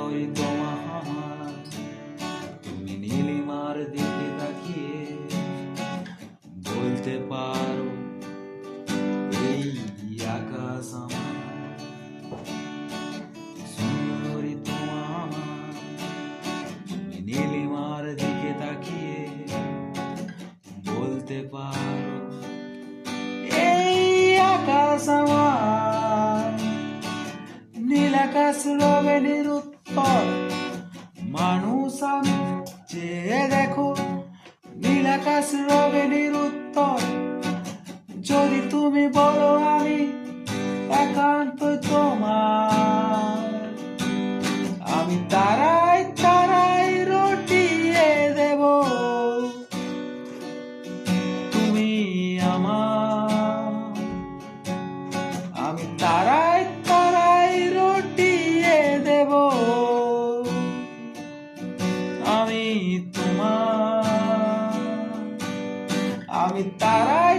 ওই তোমার, তুমি নীলিমার দিকে তাকিয়ে বলতে পারো এই আকাশ আমার। সুন্দরী তোমার, তুমি নীলিমার দিকে তাকিয়ে বলতে পারো এই আকাশ আমার। নীল আকাশ রবে নিরুত্তর, মানুষ আমি চেয়ে দেখো, নীল আকাশ রবে নিরুত্তর। যদি তুমি বলো আমি একান্ত তোমার, আমি তারাই তারাই রটিয়ে দেব, তুমি আমার। আমি তারাই তারাই রটিয়ে দেব, আমি তোমার। আমি তারাই